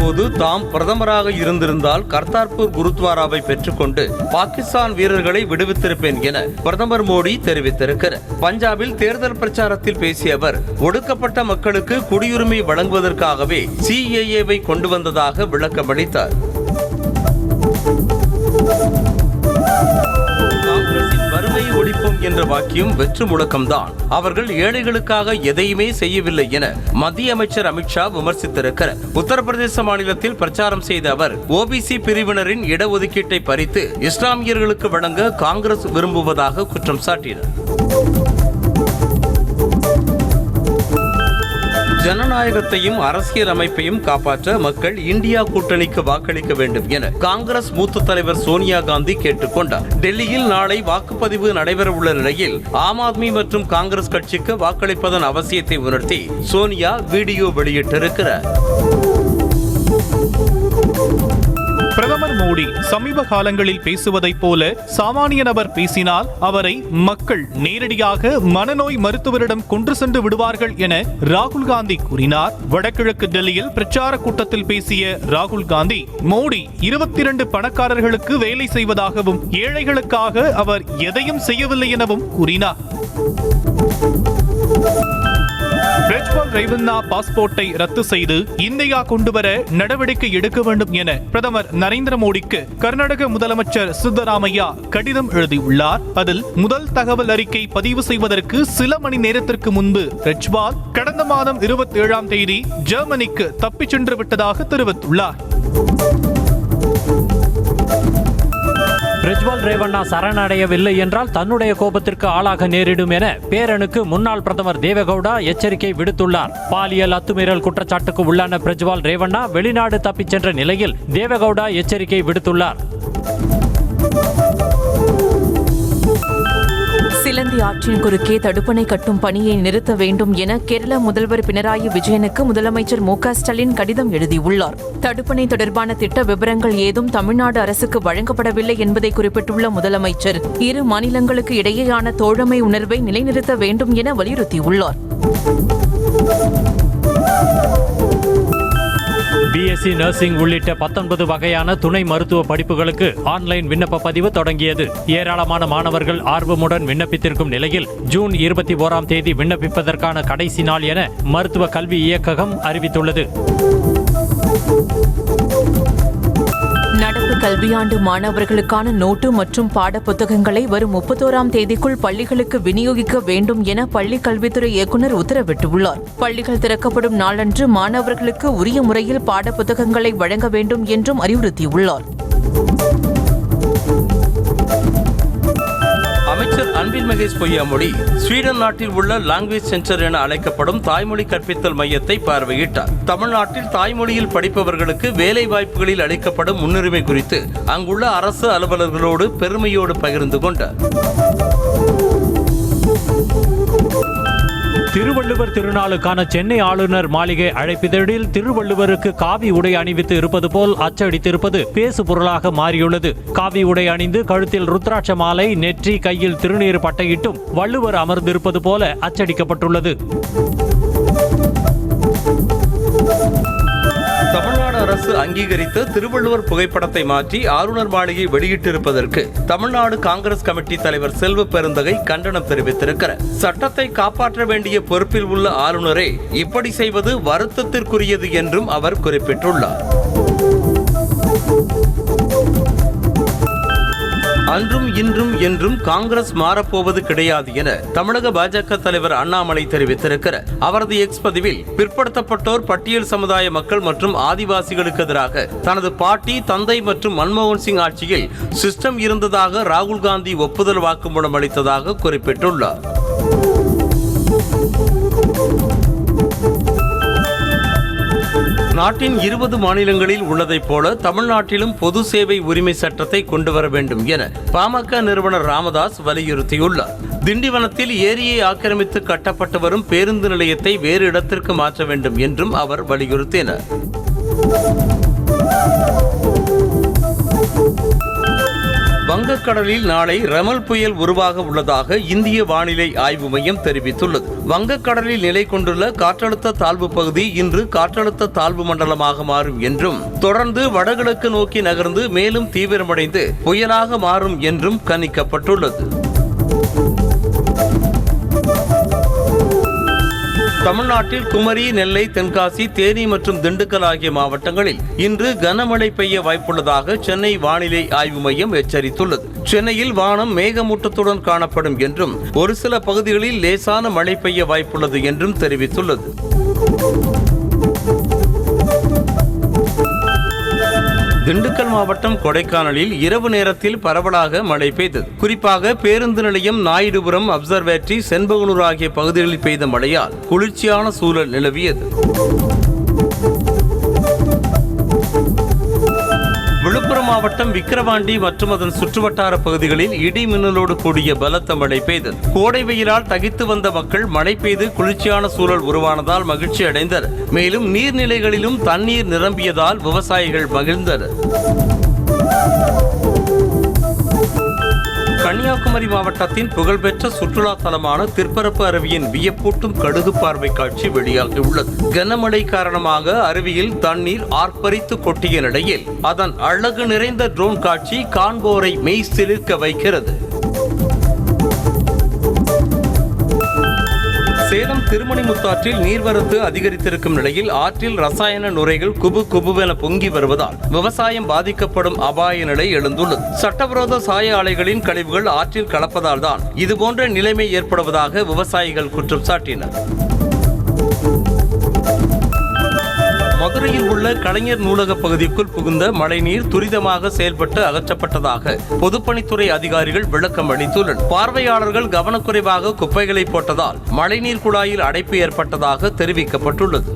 போது தாம் பிரதமராக இருந்திருந்தால் கர்தார்பூர் குருத்வாராவை பெற்றுக்கொண்டு பாகிஸ்தான் வீரர்களை விடுவித்திருப்பேன் என பிரதமர் மோடி தெரிவித்திருக்கிறார். பஞ்சாபில் தேர்தல் பிரச்சாரத்தில் பேசிய அவர், ஒடுக்கப்பட்ட மக்களுக்கு குடியுரிமை வழங்குவதற்காகவே CAA-வை கொண்டு வந்ததாக விளக்கமளித்தார். காங்கிரசின் வறுமையை ஒழிப்போம் என்ற வாக்கியம் வெற்று முழக்கம்தான். அவர்கள் ஏழைகளுக்காக எதையுமே செய்யவில்லை என மத்திய அமைச்சர் அமித்ஷா விமர்சித்திருக்கிறார். உத்தரப்பிரதேச மாநிலத்தில் பிரச்சாரம் செய்த அவர், OBC பிரிவினரின் இடஒதுக்கீட்டை பறித்து இஸ்லாமியர்களுக்கு வழங்க காங்கிரஸ் விரும்புவதாக குற்றம் சாட்டினார். ஜனநாயகத்தையும் அரசியல் அமைப்பையும் காப்பாற்ற மக்கள் இந்தியா கூட்டணிக்கு வாக்களிக்க வேண்டும் என காங்கிரஸ் மூத்த தலைவர் சோனியா காந்தி கேட்டுக் கொண்டார். டெல்லியில் நாளை வாக்குப்பதிவு நடைபெறவுள்ள நிலையில் ஆம் ஆத்மி மற்றும் காங்கிரஸ் கட்சிக்கு வாக்களிப்பதன் அவசியத்தை உணர்த்தி சோனியா வீடியோ வெளியிட்டிருக்கிறார். பிரதமர் மோடி சமீப காலங்களில் பேசுவதைப் போல சாமானிய நபர் பேசினால் அவரை மக்கள் நேரடியாக மனநோய் மருத்துவரிடம் கொண்டு சென்று விடுவார்கள் என ராகுல் காந்தி கூறினார். வடகிழக்கு டெல்லியில் பிரச்சார கூட்டத்தில் பேசிய ராகுல் காந்தி, மோடி 22 பணக்காரர்களுக்கு வேலை செய்வதாகவும் ஏழைகளுக்காக அவர் எதையும் செய்யவில்லை எனவும் கூறினார். பிரஜ்வால் ரேவண்ணா பாஸ்போர்ட்டை ரத்து செய்து இந்தியா கொண்டுவர நடவடிக்கை எடுக்க வேண்டும் என பிரதமர் நரேந்திர மோடிக்கு கர்நாடக முதலமைச்சர் சித்தராமையா கடிதம் எழுதியுள்ளார். அதில் முதல் தகவல் அறிக்கை பதிவு செய்வதற்கு சில மணி நேரத்திற்கு முன்பு பிரஜ்வால் கடந்த மாதம் 27ஆம் தேதி ஜெர்மனிக்கு தப்பிச் சென்று விட்டதாக தெரிவித்துள்ளார். பிரஜ்வால் ரேவண்ணா சரணடையவில்லை என்றால் தன்னுடைய கோபத்திற்கு ஆளாக நேரிடும் என பேரனுக்கு முன்னாள் பிரதமர் தேவகவுடா எச்சரிக்கை விடுத்துள்ளார். பாலியல் அத்துமீறல் குற்றச்சாட்டுக்கு உள்ளான பிரஜ்வால் ரேவண்ணா வெளிநாடு தப்பிச் சென்ற நிலையில் தேவகவுடா எச்சரிக்கை விடுத்துள்ளார். சிலந்தி ஆற்றின் குறுக்கே தடுப்பணை கட்டும் பணியை நிறுத்த வேண்டும் என கேரள முதல்வர் பினராயி விஜயனுக்கு முதலமைச்சர் மு.க. ஸ்டாலின் கடிதம் எழுதியுள்ளார். தடுப்பணை தொடர்பான திட்ட விவரங்கள் ஏதும் தமிழ்நாடு அரசுக்கு வழங்கப்படவில்லை என்பதை குறிப்பிட்டுள்ள முதலமைச்சர், இரு மாநிலங்களுக்கு இடையேயான தோழமை உணர்வை நிலைநிறுத்த வேண்டும் என வலியுறுத்தியுள்ளார். BSc நர்சிங் உள்ளிட்ட 19 வகையான துணை மருத்துவ படிப்புகளுக்கு ஆன்லைன் விண்ணப்ப பதிவு தொடங்கியது. ஏராளமான மாணவர்கள் ஆர்வமுடன் விண்ணப்பித்திருக்கும் நிலையில் ஜூன் 21ஆம் தேதி விண்ணப்பிப்பதற்கான கடைசி நாள் என மருத்துவ கல்வி இயக்ககம் அறிவித்துள்ளது. நடப்பு கல்வியாண்டு மாணவர்களுக்கான நோட்டு மற்றும் பாட புத்தகங்களை வரும் 31ஆம் தேதிக்குள் பள்ளிகளுக்கு விநியோகிக்க வேண்டும் என பள்ளிக் கல்வித்துறை இயக்குநர் உத்தரவிட்டுள்ளார். பள்ளிகள் திறக்கப்படும் நாளன்று மாணவர்களுக்கு உரிய முறையில் பாட புத்தகங்களை வழங்க வேண்டும் என்றும் அறிவுறுத்தியுள்ளார். அமைச்சர் அன்பில் மகேஷ் பொய்யாமொழி ஸ்வீடன் நாட்டில் உள்ள லாங்குவேஜ் சென்டர் என அழைக்கப்படும் தாய்மொழி கற்பித்தல் மையத்தை பார்வையிட்டார். தமிழ்நாட்டில் தாய்மொழியில் படிப்பவர்களுக்கு வேலை வாய்ப்புகளில் அளிக்கப்படும் முன்னுரிமை குறித்து அங்குள்ள அரசு அலுவலர்களோடு பெருமையோடு பகிர்ந்து கொண்டார். திருவள்ளுவர் திருநாளுக்கான சென்னை ஆளுநர் மாளிகை அழைப்பிதழில் திருவள்ளுவருக்கு காவி உடை அணிவித்து இருப்பது போல் அச்சடித்திருப்பது பேசு பொருளாக மாறியுள்ளது. காவி உடை அணிந்து கழுத்தில் ருத்ராட்ச மாலை, நெற்றி கையில் திருநீர் பட்டையிட்டும் வள்ளுவர் அமர்ந்திருப்பது போல அச்சடிக்கப்பட்டுள்ளது. தமிழ்நாடு அரசு அங்கீகரித்த திருவள்ளுவர் புகைப்படத்தை மாற்றி ஆளுநர் மாளிகை வெளியிட்டிருப்பதற்கு தமிழ்நாடு காங்கிரஸ் கமிட்டி தலைவர் செல்வ பெருந்தகை கண்டனம் தெரிவித்திருக்கிறார். சட்டத்தை காப்பாற்ற வேண்டிய பொறுப்பில் உள்ள ஆளுநரே இப்படி செய்வது வருத்தத்திற்குரியது என்றும் அவர் குறிப்பிட்டுள்ளார். அன்றும் இன்றும் என்றும் காங்கிரஸ் மாறப்போவது கிடையாது என தமிழக பாஜக தலைவர் அண்ணாமலை தெரிவித்திருக்கிறார். அவரது எக்ஸ் பதிவில், பிற்படுத்தப்பட்டோர், பட்டியல் சமுதாய மக்கள் மற்றும் ஆதிவாசிகளுக்கு எதிராக தனது பாட்டி, தந்தை மற்றும் மன்மோகன் சிங் ஆட்சியில் சிஸ்டம் இருந்ததாக ராகுல் காந்தி ஒப்புதல் வாக்குமூலம் அளித்ததாக குறிப்பிட்டுள்ளார். நாட்டின் 20 மாநிலங்களில் உள்ளதைப் போல தமிழ்நாட்டிலும் பொது சேவை உரிமை சட்டத்தை கொண்டு வர வேண்டும் என பாமக நிறுவனர் ராமதாஸ் வலியுறுத்தியுள்ளார். திண்டிவனத்தில் ஏரியை ஆக்கிரமித்து கட்டப்பட்டு வரும் பேருந்து நிலையத்தை வேறு இடத்திற்கு மாற்ற வேண்டும் என்றும் அவர் வலியுறுத்தினார். வங்கக்கடலில் நாளை ரெமல் புயல் உருவாக உள்ளதாக இந்திய வானிலை ஆய்வு மையம் தெரிவித்துள்ளது. வங்கக்கடலில் நிலை கொண்டுள்ள காற்றழுத்த தாழ்வு பகுதி இன்று காற்றழுத்த தாழ்வு மண்டலமாக மாறும் என்றும் தொடர்ந்து வடகிழக்கு நோக்கி நகர்ந்து மேலும் தீவிரமடைந்து புயலாக மாறும் என்றும் கணிக்கப்பட்டுள்ளது. தமிழ்நாட்டில் குமரி, நெல்லை, தென்காசி, தேனி மற்றும் திண்டுக்கல் ஆகிய மாவட்டங்களில் இன்று கனமழை பெய்ய வாய்ப்புள்ளதாக சென்னை வானிலை ஆய்வு மையம் எச்சரித்துள்ளது. சென்னையில் வானம் மேகமூட்டத்துடன் காணப்படும் என்றும் ஒரு சில பகுதிகளில் லேசான மழை பெய்ய வாய்ப்புள்ளது என்றும் தெரிவித்துள்ளது. திண்டுக்கல் மாவட்டம் கொடைக்கானலில் இரவு நேரத்தில் பரவலாக மழை பெய்தது. குறிப்பாக பேருந்து நிலையம், நாயுடுபுரம், அப்சர்வேட்டரி, செண்பகனூர் ஆகிய பகுதிகளில் பெய்த மழையால் குளிர்ச்சியான சூழல் நிலவியது. விழுப்புரம் மாவட்டம் விக்கிரவாண்டி மற்றும் அதன் சுற்றுவட்டார பகுதிகளில் இடி மின்னலோடு கூடிய பலத்த மழை பெய்தது. கோடை வெயிலால் தகித்து வந்த மக்கள் மழை பெய்து குளிர்ச்சியான சூழல் உருவானதால் மகிழ்ச்சி அடைந்தனர். மேலும் நீர்நிலைகளிலும் தண்ணீர் நிரம்பியதால் விவசாயிகள் மகிழ்ந்தனர். கன்னியாகுமரி மாவட்டத்தின் புகழ்பெற்ற சுற்றுலா தலமான திற்பரப்பு அருவியின் வியப்பூட்டும் கடுகு பார்வை காட்சி வெளியாகியுள்ளது. கனமழை காரணமாக அருவியில் தண்ணீர் ஆர்ப்பரித்து கொட்டிய நிலையில் அதன் அழகு நிறைந்த ட்ரோன் காட்சி காண்போரை மெய் சிலிர்க்க வைக்கிறது. சேலம் திருமணிமுத்தாற்றில் நீர்வரத்து அதிகரித்திருக்கும் நிலையில் ஆற்றில் ரசாயன நுரைகள் குபு குபுவென பொங்கி வருவதால் விவசாயம் பாதிக்கப்படும் அபாய நிலை எழுந்துள்ளது. சட்டவிரோத சாய ஆலைகளின் கழிவுகள் ஆற்றில் கலப்பதால் தான் இதுபோன்ற நிலைமை ஏற்படுவதாக விவசாயிகள் குற்றம் சாட்டினர். மதுரையில் உள்ள கலைஞர் நூலக பகுதிக்குள் புகுந்த மழைநீர் துரிதமாக செயல்பட்டு அகற்றப்பட்டதாக பொதுப்பணித்துறை அதிகாரிகள் விளக்கம் அளித்துள்ளனர். பார்வையாளர்கள் கவனக்குறைவாக குப்பைகளை போட்டதால் மழைநீர் குழாயில் அடைப்பு ஏற்பட்டதாக தெரிவிக்கப்பட்டுள்ளது.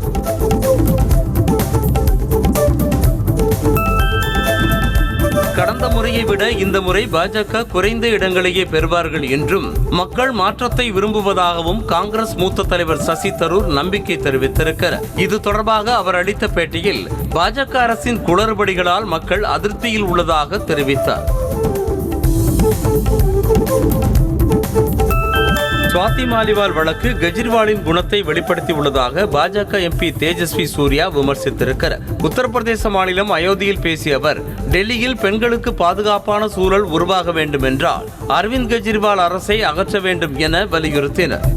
கடந்த முறையை விட இந்த முறை பாஜக குறைந்த இடங்களையே பெறுவார்கள் என்றும் மக்கள் மாற்றத்தை விரும்புவதாகவும் காங்கிரஸ் மூத்த தலைவர் சசி தரூர் நம்பிக்கை தெரிவித்திருக்கிறார். இது தொடர்பாக அவர் அளித்த பேட்டியில் பாஜக அரசின் குளறுபடிகளால் மக்கள் அதிருப்தியில் உள்ளதாக தெரிவித்தார். சுவாதி மாலிவால் வழக்கு கெஜ்ரிவாலின் குணத்தை வெளிப்படுத்தி உள்ளதாக பாஜக எம்பி தேஜஸ்வி சூர்யா விமர்சித்திருக்கிறார். உத்தரப்பிரதேச மாநிலம் அயோத்தியில் பேசிய அவர் டெல்லியில் பெண்களுக்கு பாதுகாப்பான சூழல் உருவாக வேண்டும் என்றால் அரவிந்த் கெஜ்ரிவால் அரசை அகற்ற வேண்டும் என வலியுறுத்தினார்.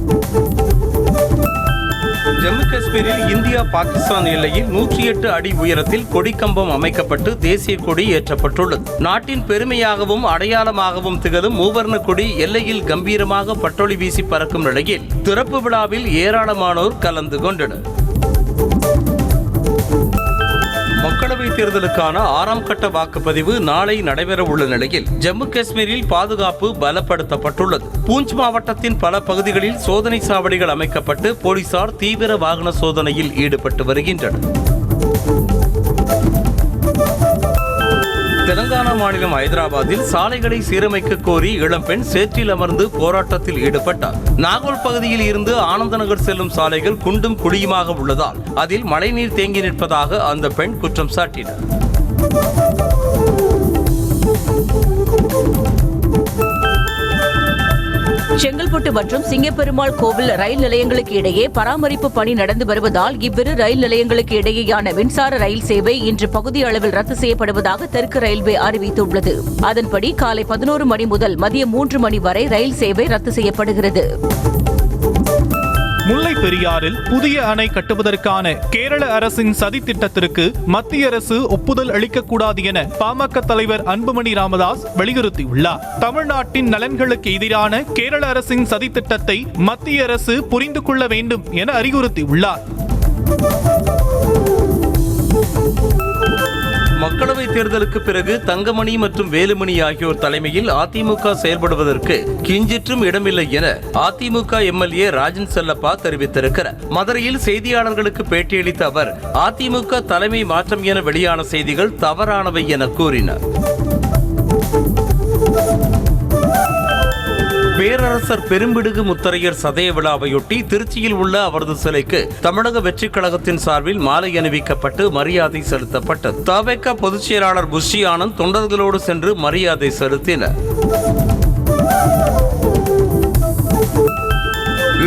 ஜம்மு காஷ்மீரில் இந்தியா பாகிஸ்தான் எல்லையில் 108 அடி உயரத்தில் கொடிக்கம்பம் அமைக்கப்பட்டு தேசிய கொடி ஏற்றப்பட்டுள்ளது. நாட்டின் பெருமையாகவும் அடையாளமாகவும் திகழும் மூவர்ண கொடி எல்லையில் கம்பீரமாக பட்டொளி வீசி பறக்கும் நிலையில் திறப்பு விழாவில் ஏராளமானோர் கலந்து கொண்டனர். மக்களவைத் தேர்தலுக்கான 6ஆம் கட்ட வாக்குப்பதிவு நாளை நடைபெற உள்ள நிலையில் ஜம்மு காஷ்மீரில் பாதுகாப்பு பலப்படுத்தப்பட்டுள்ளது. பூஞ்ச் மாவட்டத்தின் பல பகுதிகளில் சோதனை சாவடிகள் அமைக்கப்பட்டு போலீசார் தீவிர வாகன சோதனையில் ஈடுபட்டு வருகின்றனர். தெலங்கானா மாநிலம் ஹைதராபாத்தில் சாலைகளை சீரமைக்க கோரி இளம்பெண் சேற்றில் அமர்ந்து போராட்டத்தில் ஈடுபட்டார். நாகோல் பகுதியில் இருந்து ஆனந்தநகர் செல்லும் சாலைகள் குண்டும் குழியுமாக உள்ளதால் அதில் மழைநீர் தேங்கி நிற்பதாக அந்த பெண் குற்றம் சாட்டினார். செங்கல்பட்டு மற்றும் சிங்கப்பெருமாள் கோவில் ரயில் நிலையங்களுக்கு இடையே பராமரிப்பு பணி நடந்து வருவதால் இவ்விரு ரயில் நிலையங்களுக்கு இடையேயான மின்சார ரயில் சேவை இன்று பகுதி அளவில் ரத்து செய்யப்படுவதாக தெற்கு ரயில்வே அறிவித்துள்ளது. அதன்படி காலை 11 மணி முதல் மதியம் 3 மணி வரை ரயில் சேவை ரத்து செய்யப்படுகிறது. முல்லை பெரியாறில் புதிய அணை கட்டுவதற்கான கேரள அரசின் சதி திட்டத்திற்கு மத்திய அரசு ஒப்புதல் அளிக்கக்கூடாது என பாமக தலைவர் அன்புமணி ராமதாஸ் வலியுறுத்தியுள்ளார். தமிழ்நாட்டின் நலன்களுக்கு எதிரான கேரள அரசின் சதி திட்டத்தை மத்திய அரசு புரிந்து கொள்ள வேண்டும் என அறிவுறுத்தியுள்ளார். மக்களவைத் தேர்தலுக்கு பிறகு தங்கமணி மற்றும் வேலுமணி ஆகியோர் தலைமையில் அதிமுக செயல்படுவதற்கு கிஞ்சிற்றும் இடமில்லை என அதிமுக எம்எல்ஏ ராஜன் செல்லப்பா தெரிவித்திருக்கிறார். மதுரையில் செய்தியாளர்களுக்கு பேட்டியளித்த அவர் அதிமுக தலைமை மாற்றம் என வெளியான செய்திகள் தவறானவை என கூறினார். பேரரசர் பெரும்பிடுகு முத்தரையர் சதய விழாவையொட்டி திருச்சியில் உள்ள அவரது சிலைக்கு தமிழக வெற்றிக் கழகத்தின் சார்பில் மாலை அணிவிக்கப்பட்டு மரியாதை செலுத்தப்பட்டது. தவேக பொதுச் செயலாளர் புஷி ஆனந்த் தொண்டர்களோடு சென்று மரியாதை செலுத்தினர்.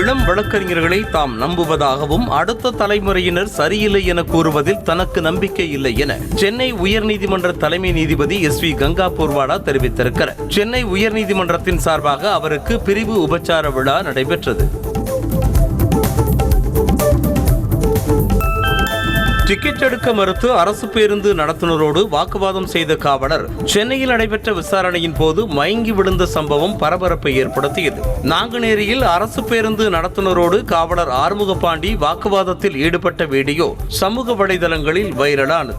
இளம் வழக்கறிஞர்களை தாம் நம்புவதாகவும் அடுத்த தலைமுறையினர் சரியில்லை என கூறுவதில் தனக்கு நம்பிக்கை இல்லை என சென்னை உயர்நீதிமன்ற தலைமை நீதிபதி SV கங்கா பூர்வாடா தெரிவித்திருக்கிறார். சென்னை உயர்நீதிமன்றத்தின் சார்பாக அவருக்கு பிரிவு உபச்சார விழா நடைபெற்றது. டிக்கெட் எடுக்க மறுத்து அரசு பேருந்து நடத்துனரோடு வாக்குவாதம் செய்த காவலர் சென்னையில் நடைபெற்ற விசாரணையின் போது மயங்கி விழுந்த சம்பவம் பரபரப்பை ஏற்படுத்தியது. நாங்குநேரியில் அரசு பேருந்து நடத்துனரோடு காவலர் ஆறுமுகபாண்டி வாக்குவாதத்தில் ஈடுபட்ட வீடியோ சமூக வலைதளங்களில் வைரலானது.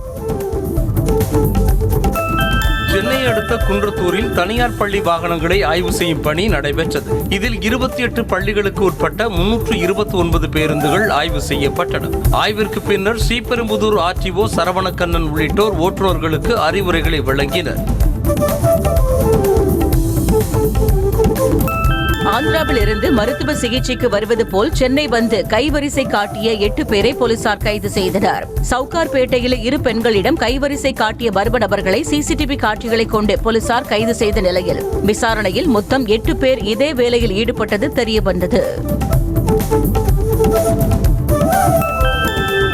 சென்னை அடுத்த குன்றத்தூரில் தனியார் பள்ளி வாகனங்களை ஆய்வு செய்யும் பணி நடைபெற்றது. இதில் 28 பள்ளிகளுக்கு உட்பட்ட 329 பேருந்துகள் ஆய்வு செய்யப்பட்டன. ஆய்விற்கு பின்னர் ஸ்ரீபெரும்புதூர் RTO சரவணக்கண்ணன் உள்ளிட்டோர் ஓட்டுநர்களுக்கு அறிவுரைகளை வழங்கினர். ஆந்திராவில் இருந்து மருத்துவ சிகிச்சைக்கு வருவது போல் சென்னை வந்து கைவரிசை காட்டிய 8 பேரை போலீசார் கைது செய்தனர். சவுகார்பேட்டையில் 2 பெண்களிடம் கைவரிசை காட்டிய மர்ம நபர்களை CCTV காட்சிகளை கொண்டு போலீசார் கைது செய்த நிலையில் விசாரணையில் மொத்தம் 8 பேர் இதே வேலையில் ஈடுபட்டது தெரியவந்தது.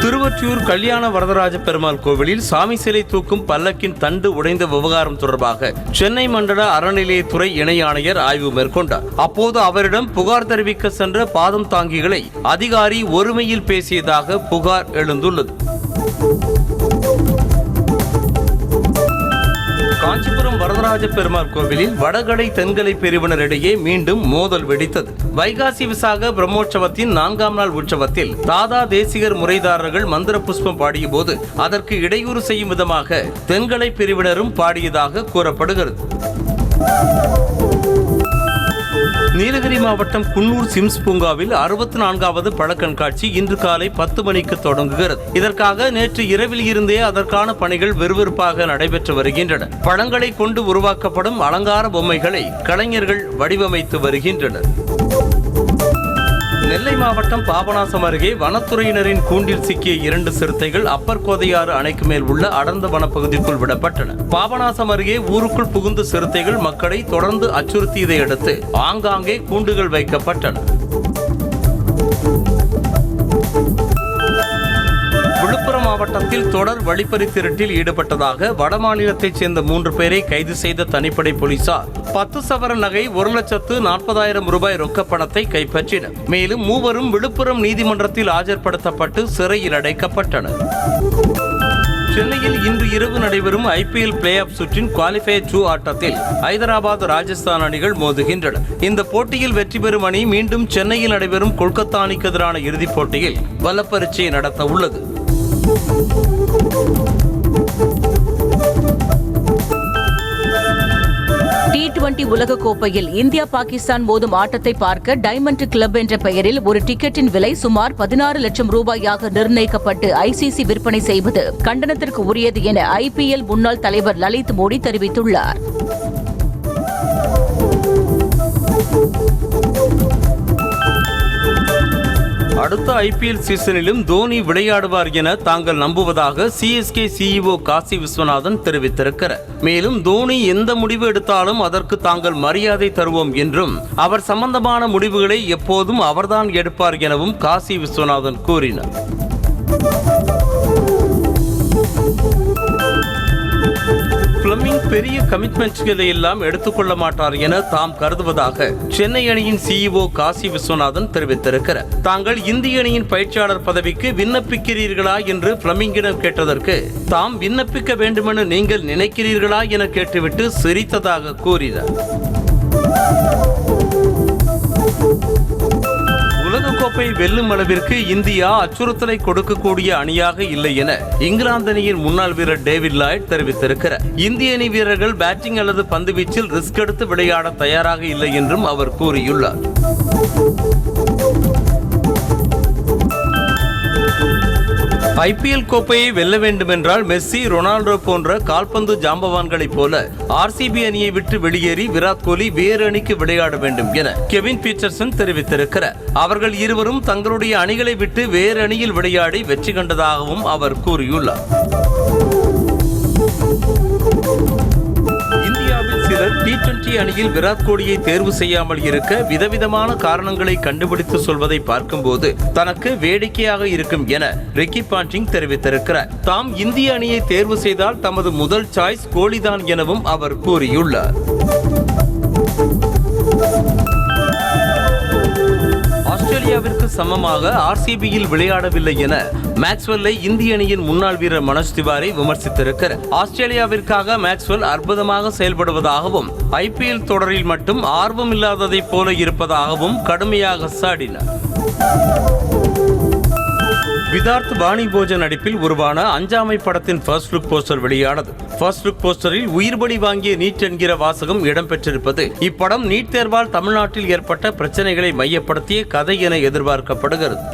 திருவொற்றியூர் கல்யாண வரதராஜ பெருமாள் கோவிலில் சாமி சிலை தூக்கும் பல்லக்கின் தண்டு உடைந்த விவகாரம் தொடர்பாக சென்னை மண்டல அறநிலையத்துறை இணை ஆணையர் ஆய்வு மேற்கொண்டார். அப்போது அவரிடம் புகார் தெரிவிக்க சென்ற பாதம் தாங்கிகளை அதிகாரி ஒருமையில் பேசியதாக புகார் எழுந்துள்ளது. காஞ்சிபுரம் வரதராஜ பெருமாள் கோவிலில் வடகடை தென்கலை பிரிவினரிடையே மீண்டும் மோதல் வெடித்தது. வைகாசி விசாக பிரம்மோற்சவத்தின் 4ஆம் நாள் உற்சவத்தில் தாதா தேசிகர் முறைதாரர்கள் மந்திர புஷ்பம் பாடிய போது அதற்கு இடையூறு செய்யும் விதமாக தென்கலை பிரிவினரும் பாடியதாக கூறப்படுகிறது. நீலகிரி மாவட்டம் குன்னூர் சிம்ஸ் பூங்காவில் 64வது பழ கண்காட்சி இன்று காலை 10 மணிக்கு தொடங்குகிறது. இதற்காக நேற்று இரவில் இருந்தே அதற்கான பணிகள் விறுவிறுப்பாக நடைபெற்று வருகின்றன. பழங்களை கொண்டு உருவாக்கப்படும் அலங்கார பொம்மைகளை கலைஞர்கள் வடிவமைத்து வருகின்றனர். நெல்லை மாவட்டம் பாபநாசம் அருகே வனத்துறையினரின் கூண்டில் சிக்கிய 2 சிறுத்தைகள் அப்பர் கோதையாறு அணைக்கு மேல் உள்ள அடர்ந்த வனப்பகுதிக்குள் விடப்பட்டன. பாபநாசம் அருகே ஊருக்குள் புகுந்த சிறுத்தைகள் மக்களை தொடர்ந்து அச்சுறுத்தியதை அடுத்து ஆங்காங்கே கூண்டுகள் வைக்கப்பட்டன. விழுப்புரம் மாவட்டத்தில் தொடர் வழிப்பறி திருட்டில் ஈடுபட்டதாக வடமாநிலத்தைச் சேர்ந்த 3 பேரை கைது செய்த தனிப்படை போலீசார் 10 சவரன் நகை 1,40,000 ரூபாய் ரொக்கப்பணத்தை கைப்பற்றினர். மேலும் 3 விழுப்புரம் நீதிமன்றத்தில் ஆஜர்படுத்தப்பட்டு சிறையில் அடைக்கப்பட்டனர். சென்னையில் இன்று இரவு நடைபெறும் IPL பிளே ஆஃப் சுற்றின் குவாலிஃபயர் 2 ஆட்டத்தில் ஐதராபாத் ராஜஸ்தான் அணிகள் மோதுகின்றன. இந்த போட்டியில் வெற்றி பெறும் அணி மீண்டும் சென்னையில் நடைபெறும் கொல்கத்தா அணிக்கு எதிரான இறுதிப் போட்டியில் பலப்பரீட்சை நடத்த உள்ளது. T20 உலகக்கோப்பையில் இந்தியா பாகிஸ்தான் மோதும் ஆட்டத்தை பார்க்க டைமண்ட் கிளப் என்ற பெயரில் ஒரு டிக்கெட்டின் விலை சுமார் 16 லட்சம் ரூபாயாக நிர்ணயிக்கப்பட்டு ICC விற்பனை செய்வது கண்டனத்திற்கு உரியது என IPL முன்னாள் தலைவர் லலித் மோடி தெரிவித்துள்ளார். அடுத்த IPL சீசனிலும் தோனி விளையாடுவார் என தாங்கள் நம்புவதாக CSK CEO காசி விஸ்வநாதன் தெரிவித்திருக்கிறார். மேலும் தோனி எந்த முடிவு எடுத்தாலும் அதற்கு தாங்கள் மரியாதை தருவோம் என்றும் அவர் சம்பந்தமான முடிவுகளை எப்போதும் அவர்தான் எடுப்பார் எனவும் காசி விஸ்வநாதன் கூறினார். பிளமிங் பெரிய கமிட்மெண்ட்களை எல்லாம் எடுத்துக்கொள்ள மாட்டார் என தாம் கருதுவதாக சென்னை அணியின் CEO காசி விஸ்வநாதன் தெரிவித்திருக்கிறார். தாங்கள் இந்திய அணியின் பயிற்சியாளர் பதவிக்கு விண்ணப்பிக்கிறீர்களா என்று பிளமிங்கிடம் கேட்டதற்கு தாம் விண்ணப்பிக்க வேண்டுமென நீங்கள் நினைக்கிறீர்களா என கேட்டுவிட்டு சிரித்ததாக கூறினார். உலகக்கோப்பை வெல்லும் அளவிற்கு இந்தியா அச்சுறுத்தலை கொடுக்கக்கூடிய அணியாக இல்லை என இங்கிலாந்து அணியின் முன்னாள் வீரர் டேவிட் லாய்ட் தெரிவித்திருக்கிறார். இந்திய அணி வீரர்கள் பேட்டிங் அல்லது பந்துவீச்சில் ரிஸ்க் எடுத்து விளையாட தயாராக இல்லை என்றும் அவர் கூறியுள்ளார். IPL கோப்பையை வெல்ல வேண்டுமென்றால் மெஸ்ஸி, ரொனால்டோ போன்ற கால்பந்து ஜாம்பவான்களைப் போல RCB அணியை விட்டு வெளியேறி விராட் கோலி வேறு அணிக்கு விளையாட வேண்டும் என கெவின் பீட்டர்சன் தெரிவித்திருக்கிறார். அவர்கள் இருவரும் தங்களுடைய அணிகளை விட்டு வேறு அணியில் விளையாடி வெற்றி கண்டதாகவும் அவர் கூறியுள்ளார். இந்தியாவில் சிலர் T20 அணியில் விராட் கோலியை தேர்வு செய்யாமல் இருக்க விதவிதமான காரணங்களை கண்டுபிடித்து சொல்வதை பார்க்கும்போது தனக்கு வேடிக்கையாக இருக்கும் என ரிக்கி பாண்டிங் தெரிவித்திருக்கிறார். தாம் இந்திய அணியை தேர்வு செய்தால் தமது முதல் சாய்ஸ் கோலிதான் எனவும் அவர் கூறியுள்ளார். ஆஸ்திரேலியாவிற்கு சமமாக RCBயில் விளையாடவில்லை என மேக்ஸ்வெல்லை இந்திய அணியின் முன்னாள் வீரர் மனோஜ் திவாரி விமர்சித்திருக்கிறார். ஆஸ்திரேலியாவிற்காக மேக்ஸ்வெல் அற்புதமாக செயல்படுவதாகவும் IPL தொடரில் மட்டும் ஆர்வம் இல்லாததைப் போல இருப்பதாகவும் கடுமையாக சாடினார். விதார்த் வாணி போஜன் நடிப்பில் உருவான அஞ்சாமை படத்தின் ஃபர்ஸ்ட் லுக் போஸ்டர் வெளியானது. ஃபர்ஸ்ட் லுக் போஸ்டரில் உயிர்பலி வாங்கிய நீட் என்கிற வாசகம் இடம்பெற்றிருப்பது இப்படம் நீட் தேர்வால் தமிழ்நாட்டில் ஏற்பட்ட பிரச்சனைகளை மையப்படுத்திய கதை என எதிர்பார்க்கப்படுகிறது.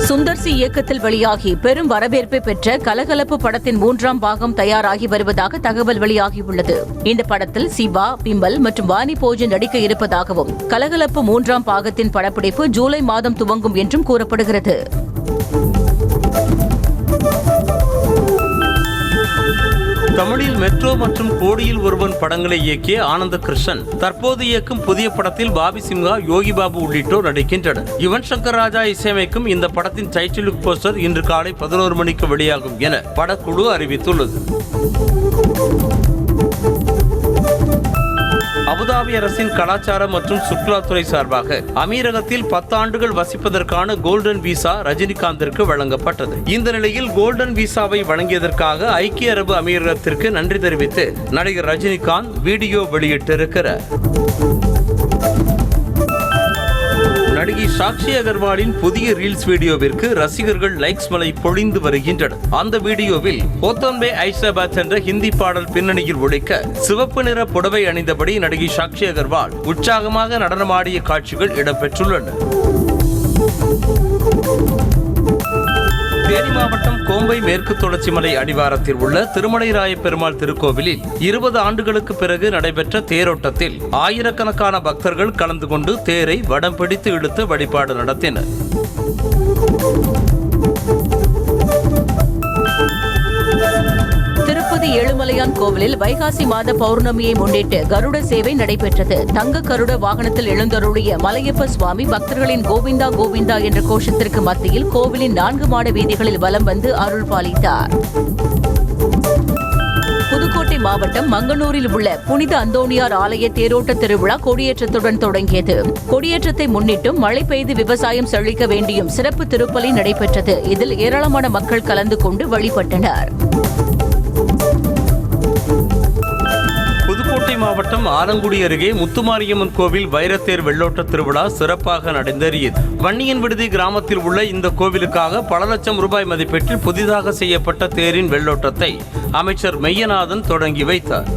சுந்தர்சி இயக்கத்தில் வெளியாகி பெரும் வரவேற்பை பெற்ற கலகலப்பு படத்தின் 3ஆம் பாகம் தயாராகி வருவதாக தகவல் வெளியாகியுள்ளது. இந்த படத்தில் சிவா, பிம்பல் மற்றும் வாணி போஜன் நடிக்க இருப்பதாகவும் கலகலப்பு 3ஆம் பாகத்தின் படப்பிடிப்பு ஜூலை மாதம் துவங்கும் என்றும் கூறப்படுகிறது. தமிழில் மெட்ரோ மற்றும் கோடியில் ஒருவன் படங்களை இயக்கிய ஆனந்த கிருஷ்ணன் தற்போது இயக்கும் புதிய படத்தில் பாபி சிம்ஹா, யோகி பாபு உள்ளிட்டோர் நடிக்கின்றனர். யுவன் சங்கர் ராஜா இசையமைக்கும் இந்த படத்தின் டைட்டில் லுக் போஸ்டர் இன்று காலை 11 மணிக்கு வெளியாகும் என படக்குழு அறிவித்துள்ளது. அபுதாபி அரசின் கலாச்சார மற்றும் சுற்றுலாத்துறை சார்பாக அமீரகத்தில் 10 ஆண்டுகள் வசிப்பதற்கான கோல்டன் விசா ரஜினிகாந்திற்கு வழங்கப்பட்டது. இந்த நிலையில் கோல்டன் விசாவை வழங்கியதற்காக ஐக்கிய அரபு அமீரகத்திற்கு நன்றி தெரிவித்து நடிகர் ரஜினிகாந்த் வீடியோ வெளியிட்டிருக்கிறார். நடிகை சாக்ஷி அகர்வாலின் புதிய ரீல்ஸ் வீடியோவிற்கு ரசிகர்கள் லைக்ஸ் மலை பொழிந்து வருகின்றனர். அந்த வீடியோவில் போத்தன்பே ஐசாபாத் என்ற ஹிந்தி பாடல் பின்னணியில் ஒலிக்க சிவப்பு நிற புடவை அணிந்தபடி நடிகை சாக்ஷி அகர்வால் உற்சாகமாக நடனமாடிய காட்சிகள் இடம்பெற்றுள்ளன. தேனி மாவட்டம் கோம்பை மேற்கு தொடர்ச்சி மலை அடிவாரத்தில் உள்ள திருமலைராய பெருமாள் திருக்கோவிலில் 20 ஆண்டுகளுக்கு பிறகு நடைபெற்ற தேரோட்டத்தில் ஆயிரக்கணக்கான பக்தர்கள் கலந்து கொண்டு தேரை வடம் பிடித்து இழுத்து வழிபாடு நடத்தினர். திருப்பதி ஏழுமலையான் கோவிலில் வைகாசி மாத பௌர்ணமியை முன்னிட்டு கருட சேவை நடைபெற்றது. தங்க கருட வாகனத்தில் எழுந்தருளிய மலையப்ப சுவாமி பக்தர்களின் கோவிந்தா கோவிந்தா என்ற கோஷத்திற்கு மத்தியில் கோவிலின் 4 மாட வீதிகளில் வலம் வந்து அருள் பாலித்தார். புதுக்கோட்டை மாவட்டம் மங்கனூரில் உள்ள புனித அந்தோணியார் ஆலய தேரோட்ட திருவிழா கொடியேற்றத்துடன் தொடங்கியது. கொடியேற்றத்தை முன்னிட்டும் மழை பெய்து விவசாயம் செழிக்க வேண்டியும் சிறப்பு திருப்பலி நடைபெற்றது. இதில் ஏராளமான மக்கள் கலந்து கொண்டு வழிபட்டனர். புதுக்கோட்டை மாவட்டம் ஆலங்குடி அருகே முத்துமாரியம்மன் கோவில் வைரத்தேர் வெள்ளோட்ட திருவிழா சிறப்பாக நடந்தேறியது. வன்னியன் விடுதி கிராமத்தில் உள்ள இந்த கோவிலுக்காக பல லட்சம் ரூபாய் மதிப்பீட்டில் புதிதாக செய்யப்பட்ட தேரின் வெள்ளோட்டத்தை அமைச்சர் மெய்யநாதன் தொடங்கி வைத்தார்.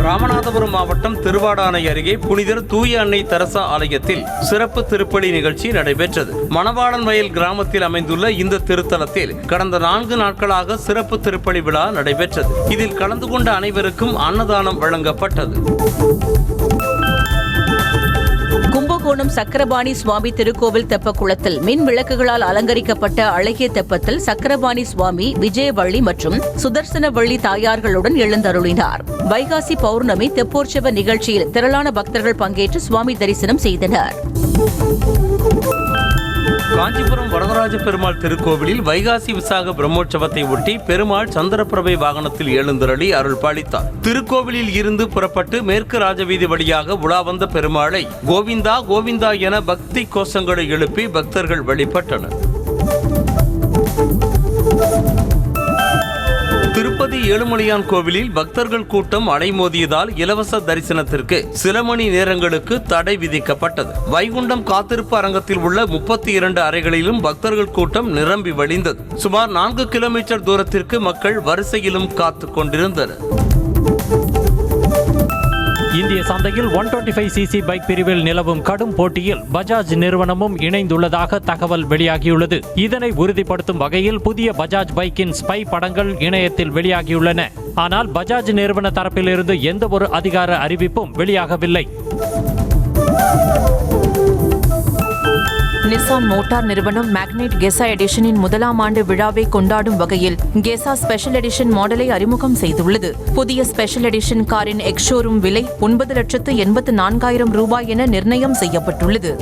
ராமநாதபுரம் மாவட்டம் திருவாடானை அருகே புனிதர் தூய அன்னை தெரசா ஆலயத்தில் சிறப்பு திருப்பலி நிகழ்ச்சி நடைபெற்றது. மணவாளன் வயல் கிராமத்தில் அமைந்துள்ள இந்த திருத்தலத்தில் கடந்த 4 நாட்களாக சிறப்பு திருப்பலி விழா நடைபெற்றது. இதில் கலந்து கொண்ட அனைவருக்கும் அன்னதானம் வழங்கப்பட்டது. கும்பகோணம் சக்கரபாணி சுவாமி திருக்கோவில் தெப்பக்குளத்தில் மின் விளக்குகளால் அலங்கரிக்கப்பட்ட அழகிய தெப்பத்தில் சக்கரபாணி சுவாமி, விஜயவள்ளி மற்றும் சுதர்சனவள்ளி தாயார்களுடன் எழுந்தருளினார். வைகாசி பௌர்ணமி தெப்போற்சவ நிகழ்ச்சியில் திரளான பக்தர்கள் பங்கேற்று சுவாமி தரிசனம் செய்தனர். காஞ்சிபுரம் வரதராஜ பெருமாள் திருக்கோவிலில் வைகாசி விசாக பிரம்மோற்சவத்தை ஒட்டி பெருமாள் சந்திரபிரபை வாகனத்தில் எழுந்தருளி அருள் பாலித்தார். திருக்கோவிலில் இருந்து புறப்பட்டு மேற்கு ராஜவீதி வழியாக உலா வந்த பெருமாளை கோவிந்தா கோவிந்தா என பக்தி கோஷங்களை எழுப்பி பக்தர்கள் வழிபட்டனர். திருப்பதி ஏழுமலையான் கோவிலில் பக்தர்கள் கூட்டம் அலைமோதியதால் இலவச தரிசனத்திற்கு சில மணி நேரங்களுக்கு தடை விதிக்கப்பட்டது. வைகுண்டம் காத்திருப்பு அரங்கத்தில் உள்ள 32 அறைகளிலும் பக்தர்கள் கூட்டம் நிரம்பி வழிந்தது. சுமார் 4 கிலோமீட்டர் தூரத்திற்கு மக்கள் வரிசையிலும் காத்துக் கொண்டிருந்தனர். இந்திய சந்தையில் 125cc பைக் பிரிவில் நிலவும் கடும் போட்டியில் பஜாஜ் நிறுவனமும் இணைந்துள்ளதாக தகவல் வெளியாகியுள்ளது. இதனை உறுதிப்படுத்தும் வகையில் புதிய பஜாஜ் பைக்கின் ஸ்பை படங்கள் இணையத்தில் வெளியாகியுள்ளன. ஆனால் பஜாஜ் நிறுவன தரப்பிலிருந்து எந்த ஒரு அதிகார அறிவிப்பும் வெளியாகவில்லை. நிசான் மோட்டார் நிறுவனம் மேக்னைட் கெசா எடிஷனின் முதலாம் ஆண்டு விழாவை கொண்டாடும் வகையில் கெசா ஸ்பெஷல் எடிஷன் மாடலை அறிமுகம் செய்துள்ளது. புதிய ஸ்பெஷல் எடிஷன் காரின் எக்ஸ் ஷோரூம் விலை 9,84,000 ரூபாய் என நிர்ணயம் செய்யப்பட்டுள்ளது.